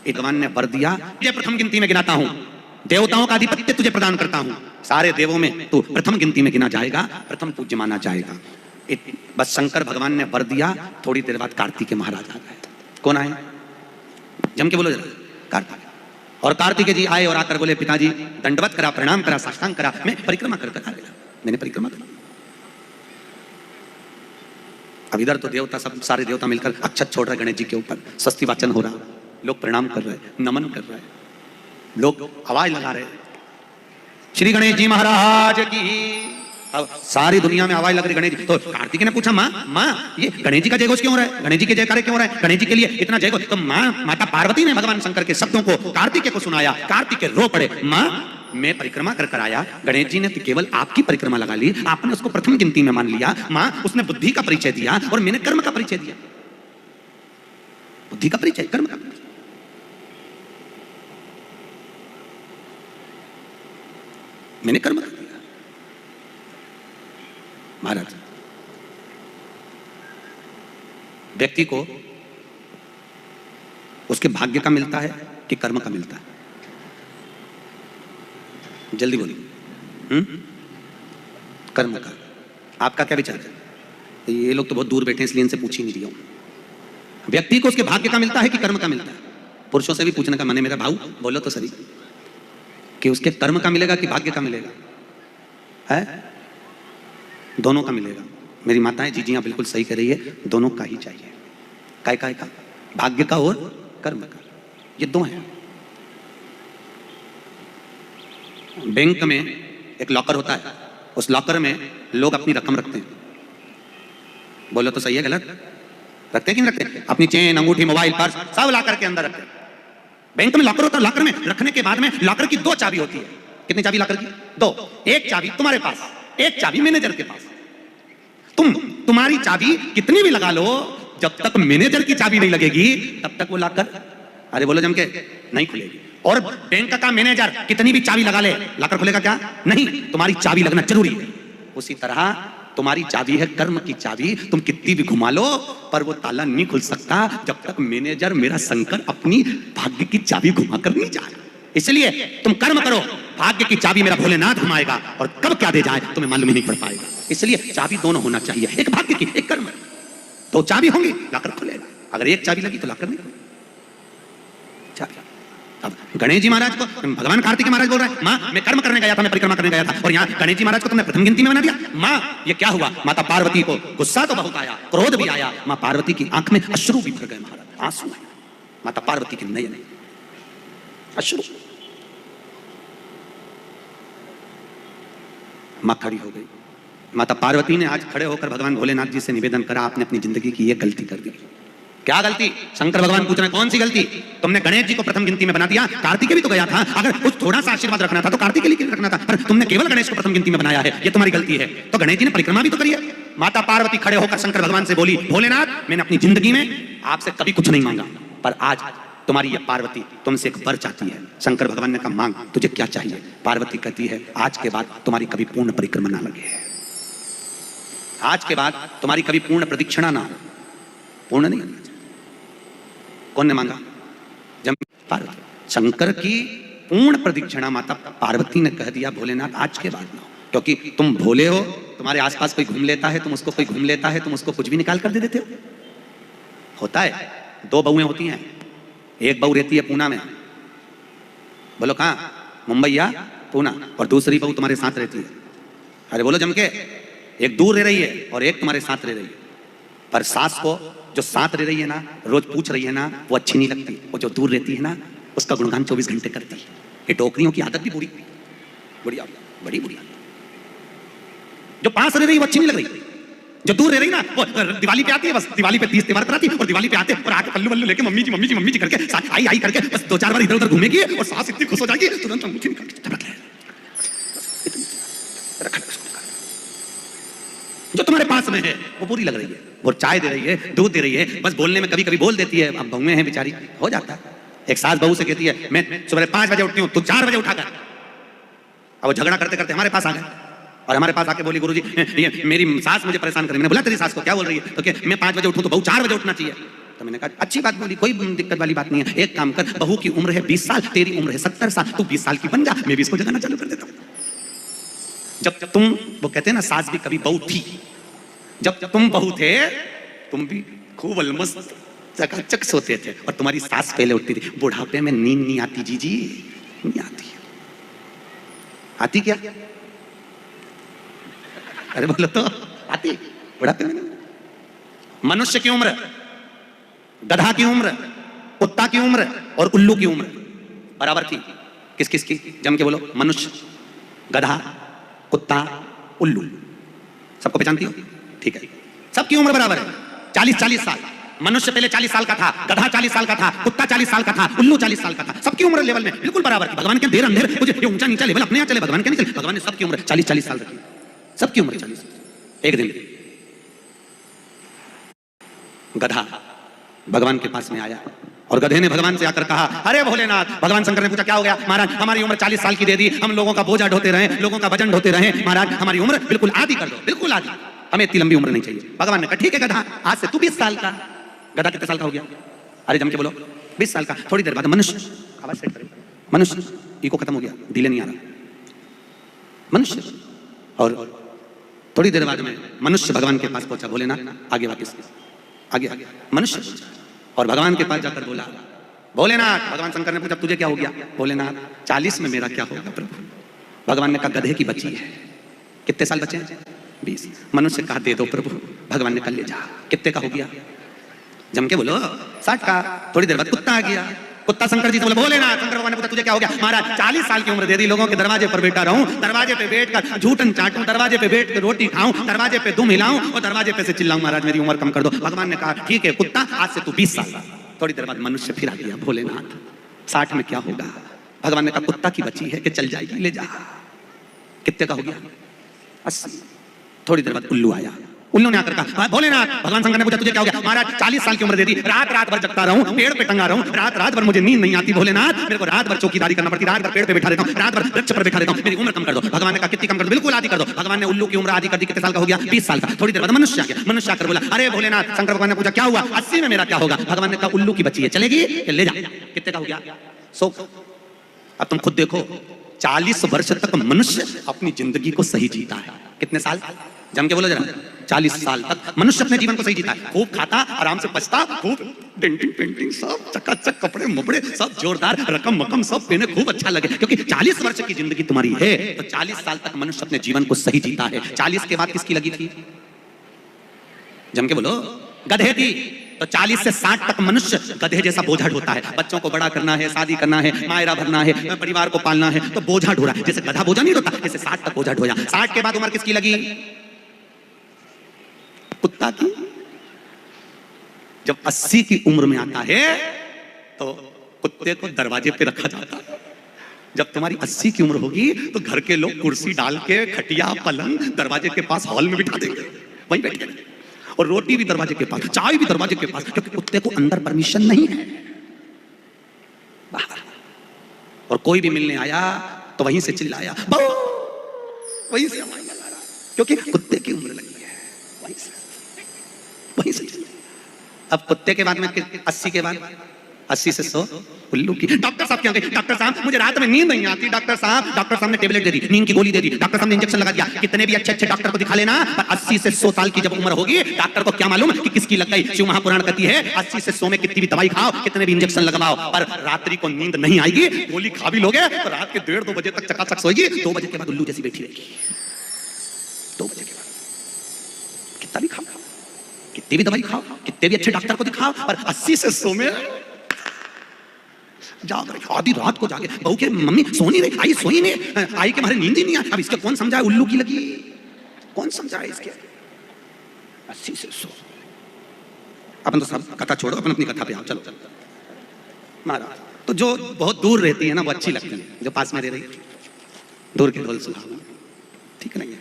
एक भगवान ने वर दिया, तुझे प्रथम गिनती में गिनाता हूं, देवताओं का आधिपत्य तुझे प्रदान करता हूं, सारे देवों में तू प्रथम गिनती में गिना जाएगा, प्रथम पूज्य माना जाएगा। बस शंकर भगवान ने वर दिया, थोड़ी देर बाद कार्तिकेय महाराज आ गए। कौन आए? जम के बोलो जरा। कार्तिकेय। और कार्तिकेय जी आए और आकर बोले, पिताजी दंडवत करा, प्रणाम करा, साष्टांग करा, मैं परिक्रमा कर कर आ गया, मैंने परिक्रमा करा। अब इधर तो देवता सब सारे देवता मिलकर अक्षत छोड़ रहे गणेश जी के ऊपर, स्वस्ति वाचन हो रहा, लोग प्रणाम कर रहे, नमन कर रहे, लोग आवाज लगा रहे, श्री गणेश जी महाराज की। अब सारी दुनिया में आवाज लग रही गणेश जी। तो कार्तिकेय ने पूछा, माँ ये गणेश जी का जयघोष क्यों हो रहा है, गणेश जी के जयकारे क्यों हो रहा है, गणेश जी के लिए इतना जयघोष? तो माता पार्वती ने भगवान शंकर के शब्दों को कार्तिकेय को सुनाया। कार्तिकेय रो पड़े, माँ मैं परिक्रमा कर कर आया, गणेश जी ने तो केवल आपकी परिक्रमा लगा ली, आपने उसको प्रथम गिनती में मान लिया। माँ उसने बुद्धि का परिचय दिया और मैंने कर्म का परिचय दिया। बुद्धि का परिचय, कर्म का परिचय। मैंने कर्म कर दिया। महाराज, व्यक्ति को उसके भाग्य का मिलता है कि कर्म का मिलता है? जल्दी बोलिए। कर्म का। आपका क्या विचार है? ये लोग तो बहुत दूर बैठे हैं इसलिए इनसे पूछ ही नहीं रही हूं। व्यक्ति को उसके भाग्य का मिलता है कि कर्म का मिलता है? पुरुषों से भी पूछने का मन है मेरा, भाऊ बोलो तो सही, कि उसके कर्म का मिलेगा कि भाग्य का मिलेगा? है दोनों का मिलेगा। मेरी माताएं जीजियां बिल्कुल सही कह रही है, दोनों का ही चाहिए। काय का? भाग्य का और कर्म का, ये दो हैं। बैंक में एक लॉकर होता है, उस लॉकर में लोग अपनी रकम रखते हैं। बोलो तो सही है गलत? रखते हैं कि नहीं रखते? अपनी चेन, अंगूठी, मोबाइल, पर्स सब लॉकर के अंदर रखते हैं। बैंक में लॉकर होता है, लॉकर में रखने के बाद में लॉकर की दो चाबी होती है। कितनी चाबी लॉकर की? दो। एक चाबी तुम्हारे पास, एक चाबी मैनेजर के पास। तुम्हारी चाबी कितनी भी लगा लो, जब तक मैनेजर की चाबी नहीं लगेगी तब तक वो लॉकर, अरे बोलो जम के, नहीं खुलेगी। और बैंक का मैनेजर कितनी भी चाबी लगा ले, लॉकर खुलेगा क्या? नहीं, तुम्हारी चाबी लगना जरूरी है। उसी तरह तुम्हारी चाबी है कर्म की चाबी, तुम कितनी भी घुमा लो पर वो ताला नहीं खुल सकता जब तक मैनेजर मेरा शंकर अपनी भाग्य की चाबी घुमा कर नहीं जाए। इसलिए तुम कर्म करो, भाग्य की चाबी मेरा भोलेनाथ घुमाएगा, और कब क्या दे जाए तुम्हें मालूम ही नहीं पड़ पाएगा। इसलिए चाबी दोनों होना चाहिए, एक भाग्य की, एक कर्म। दो चाबी होंगी, लॉकर खुलेगा। अगर एक चाबी लगी तो लॉकर नहीं खुलेगा। अब गणेश जी महाराज को भगवान कार्तिकेय महाराज बोल रहा है, माँ मैं कर्म करने गया था, मैं परिक्रमा करने गया था, और यहाँ गणेश जी महाराज को तुमने प्रथम गिनती में बना दिया। माँ ये क्या हुआ? माता पार्वती को गुस्सा तो बहुत आया, क्रोध भी आया, माँ पार्वती की आंख में अश्रु भी भर गए। महाराज आंसू आए, माता पार्वती के नयन अश्रु। माँ खड़ी हो गई। माता पार्वती ने आज खड़े होकर भगवान भोलेनाथ जी से निवेदन करा, आपने अपनी जिंदगी की ये गलती कर दी। क्या गलती? शंकर भगवान पूछ रहे हैं, कौन सी गलती? तुमने गणेश जी को प्रथम गिनती में बना दिया, कार्तिकेय भी तो गया था, अगर कुछ थोड़ा सा आशीर्वाद रखना था तो कार्तिकेय के लिए रखना था, पर तुमने केवल गणेश को प्रथम गिनती में बनाया है, ये तुम्हारी गलती है। तो गणेश जी ने परिक्रमा भी तो करी है। माता पार्वती खड़े होकर शंकर भगवान से बोली, भोलेनाथ मैंने अपनी जिंदगी में आपसे कभी कुछ नहीं मांगा, पर आज तुम्हारी ये पार्वती तुमसे एक वर चाहती है। शंकर भगवान ने कहा, मांग, तुझे क्या चाहिए? पार्वती कहती है, आज के बाद तुम्हारी कभी पूर्ण परिक्रमा ना लगे, आज के बाद तुम्हारी कभी पूर्ण प्रदक्षिणा ना हो, पूर्ण नहीं करना चाहिए। कौन ने मांगा? जब पार्वती। शंकर की पूर्ण प्रदक्षिणा माता पार्वती ने कह दिया, भोलेनाथ आज के बाद ना हो, क्योंकि तुम भोले हो, तुम्हारे आसपास कोई घूम लेता है, तुम उसको कोई घूम लेता है, तुम उसको कुछ भी निकाल कर दे देते हो। होता है, दो बहुएं होती हैं, एक बहू रहती है पूना में, बोलो कहाँ? मुंबई या पूना, और दूसरी बहू तुम्हारे साथ रहती है। अरे बोलो जम के, एक दूर रह रही है और एक तुम्हारे साथ रह रही है। पर सास को जो साथ रह रही है ना, रोज पूछ रही है ना, वो अच्छी नहीं लगती, वो जो दूर रहती है ना उसका गुणगान 24 घंटे करती है। ये टोकरियों की आदत भी बुरी, बढ़िया, बड़ी बुरी आदत। जो पास रह रही वो अच्छी नहीं लग रही, जो दूर रह रही ना वो दिवाली पे आती है, बस दिवाली पे 30 त्योहार कराती है, और दिवाली पे आते हैं और आके पल्लू वल्लू लेके मम्मी जी करके आई आई करके बस 2-4 बार इधर उधर घूमेगी और सास इतनी खुश हो जाएगी, तुरंत अंगूठी निकाल के झपक ले। जो तुम्हारे पास में है वो बुरी लग रही है, वो चाय दे रही है, दूध दे रही है, बस बोलने में कभी कभी बोल देती है, अब बहुएं हैं बेचारी, हो जाता है। एक सास बहू से कहती है, मैं सुबह 5 बजे उठती हूँ, तू 4 बजे उठाकर। अब वो झगड़ा करते करते हमारे पास आ गए और हमारे पास आके बोली, गुरुजी ये मेरी सास मुझे परेशान कर रही है। मैंने बोला तेरी सास को क्या बोल रही है? तो क्या मैं 5 बजे उठूं तो बहू 4 बजे उठना चाहिए। तो मैंने कहा अच्छी बात बोली, कोई दिक्कत वाली बात नहीं है। एक काम कर, बहू की उम्र है 20 साल, तेरी उम्र है 70 साल, तू 20 साल की बन जा, मैं भी इसको जगाना चालू कर देता हूँ। जब तुम, वो कहते हैं ना सास भी कभी बहू थी, जब तुम बहू थे तुम भी खूब अलमस्त चकाचक सोते थे और तुम्हारी सास पहले उठती थी। बुढ़ापे में नींद नहीं आती जीजी, नहीं आती। आती क्या? अरे बोलो तो, आती बुढ़ापे में? मनुष्य की उम्र, गधा की उम्र, कुत्ता की उम्र और उल्लू की उम्र बराबर थी। किस किस की? जम के बोलो। मनुष्य, गधा, कुत्ता, उल्लू। सबको पहचानती हो? ठीक है, सबकी उम्र बराबर है 40-40 साल। मनुष्य पहले 40 साल का था, गधा 40 साल का था, कुत्ता 40 साल का था, उल्लू 40 साल का था। सबकी उम्र लेवल में बिल्कुल बराबर थी। भगवान के देर अंधेर कुछ ये ऊंचा नीचा लेवल अपने यहाँ चले, भगवान के नहीं चले। भगवान ने सबकी उम्र 40-40 साल रखी, सबकी उम्र 40। एक दिन गधा भगवान के पास में आया और गधे ने भगवान से आकर कहा, अरे भोलेनाथ। भगवान शंकर ने पूछा क्या हो गया? महाराज हमारी उम्र 40 साल की दे दी, हम लोगों का बोझा ढोते रहे, लोगों का वजन ढोते रहे, महाराज हमारी उम्र बिल्कुल आधी कर दो, बिल्कुल आधी, हमें इतनी लंबी उम्र नहीं चाहिए। भगवान ने कहा ठीक है गधा, आज से तू 20 साल का। गधा कितने साल का हो गया? अरे जम के बोलो 20 साल का। थोड़ी देर बाद मनुष्य, आवाज सेट करें, मनुष्य, इको खत्म हो गया, डिले नहीं आ रहा। मनुष्य, और थोड़ी देर बाद में मनुष्य भगवान के पास पहुंचा। भोलेनाथ आगे वापस, आगे आगे मनुष्य और भगवान के पास जाकर बोला, भोलेनाथ। भगवान शंकर ने पूछा तुझे क्या हो गया? भोलेनाथ 40 में मेरा क्या होगा प्रभु? भगवान ने कहा गधे की बची है। कितने साल बचे हैं? 20। मनुष्य कहा दे दो प्रभु। भगवान ने कहा ले जा। कितने का हो गया? जम के बोलो 60 का। थोड़ी देर बाद कुत्ता आ गया। कुत्ता शंकर जी से बोला, भोलेनाथ। शंकर भगवान ने पूछा तुझे क्या हो गया? महाराज 40 साल की उम्र दे दी, लोगों के दरवाजे पर बैठा रहूं, दरवाजे पे बैठकर झूठन चाटूं, दरवाजे पे बैठ कर रोटी खाऊं, दरवाजे पे दुम हिलाऊं और दरवाजे पे से चिल्लाऊं, महाराज मेरी उम्र कम कर दो। भगवान ने कहा ठीक है कुत्ता, आज से तू 20 साल का। थोड़ी देर बाद मनुष्य फिर आ गया। भोलेनाथ 60 में क्या होगा? भगवान ने कहा कुत्ता की बची है कि चल जाएगी, ले जा। कितने का हो गया? 80। थोड़ी देर बाद उल्लू आया। उल्लू ने आकर कहा भोलेनाथ। भगवान शंकर ने पूछा तुझे क्या हो गया? महाराज 40 साल की उम्र दे दी, रात रात भर जगता रहूं, पेड़ पे टंगा रहूं, रात रात भर मुझे नींद नहीं आती भोलेनाथ, मेरे को रात भर चौकीदारी करना पड़ती, रात भर पेड़ पे बैठा रहता हूं, रात भर वृक्ष पर बैठा रहता हूं, मेरी उम्र कम कर दो। भगवान ने कहा कितनी कम कर दो? बिल्कुल आधी कर दो। भगवान ने उल्लू की उम्र आधी कर दी। कितने साल का हो गया? 20 साल का। थोड़ी देर बाद मनुष्य आ गया। मनुष्य आकर बोला, अरे भोलेनाथ। शंकर भगवान ने पूछा क्या हुआ? 80 में मेरा क्या होगा? भगवान ने कहा उल्लू की बची है, चलेगी ले जा। कितने का हो गया? 100। अब तुम खुद देखो 40 वर्ष तक मनुष्य अपनी जिंदगी को सही जीता है। कितने साल? जम के बोलो जरा। 40 साल तक मनुष्य अपने जीवन को सही जीता है। खूब खाता, आराम से बचता, खूब डेंटिंग पेंटिंग सब चकाचक, कपड़े मपड़े सब जोरदार, रकम मकम सब पहने, खूब अच्छा लगे। क्योंकि 40 वर्ष की जिंदगी तुम्हारी है तो 40 साल तक मनुष्य अपने जीवन को सही जीता है। 40 के बाद किसकी लगी थी? जम के बोलो। गधे की। तो 40 से 60 तक मनुष्य गधे जैसा बोझा ढोता है। बच्चों को बड़ा करना है, शादी करना है, मायरा भरना है, परिवार को पालना है, तो बोझा ढो रहा है। जैसे गधा बोझा नहीं ढोता, जैसे 60 तक बोझा ढोया। 60 के बाद उम्र किसकी लगी? कुत्ता की। जब 80 की उम्र में आता है तो कुत्ते को दरवाजे पे रखा जाता है। जब तुम्हारी 80 की उम्र होगी तो घर के लोग कुर्सी डाल के, खटिया पलंग दरवाजे के पास हॉल में बिठा देंगे, वहीं बैठ जाएंगे। और रोटी भी दरवाजे के पास, चाय भी दरवाजे के पास, क्योंकि कुत्ते को अंदर परमिशन नहीं है, बाहर। और कोई भी मिलने आया तो वहीं से चिल्लाया, वहीं से आवाज लगा रहा, क्योंकि कुत्ते की उम्र लगी है, वहीं से अब कुत्ते के बाद में 80 के बाद 80 से 100 उल्लू की। डॉक्टर साहब क्या गए? डॉक्टर साहब मुझे रात में नींद नहीं आती। डॉक्टर साहब ने टेबलेट दे दी, नींद की गोली दे दी, डॉक्टर साहब ने इंजेक्शन लगा दिया। कितने भी अच्छे डॉक्टर को दिखा लेना, पर 80 से 100 साल की जब उम्र होगी, डॉक्टर को क्या मालूम कि किसकी लग गई। शिव महापुराण कहती है 80 से 100 में कितनी भी दवाई खाओ, कितने भी इंजेक्शन लगवाओ, पर रात्रि को नींद नहीं आएगी। गोली खा भी लोगे तो रात के 1:30-2 बजे तक चकाचक सोएगी, 2 बजे के बाद उल्लू जैसी बैठी रहेगी। 2 बजे के बाद कितना भी खाओ, कितनी भी दवाई खाओ, कितने भी अच्छे डॉक्टर को दिखाओ, पर 80 से 100 में जाग रही, आधी रात को जागे। बहू के मम्मी सोनी नहीं, आई सोई नहीं, आई के मारे नींद ही नहीं आई। अब इसके कौन समझाए उल्लू की लगी, कौन समझाए इसके? 80 से 100। अपन तो सब कथा छोड़ो, अपन अपनी कथा पे आओ। चलो महाराज, तो जो बहुत दूर रहती है ना वो अच्छी लगती है, जो पास में रह रही है दूर के ढोल सुनाओ, ठीक है ना?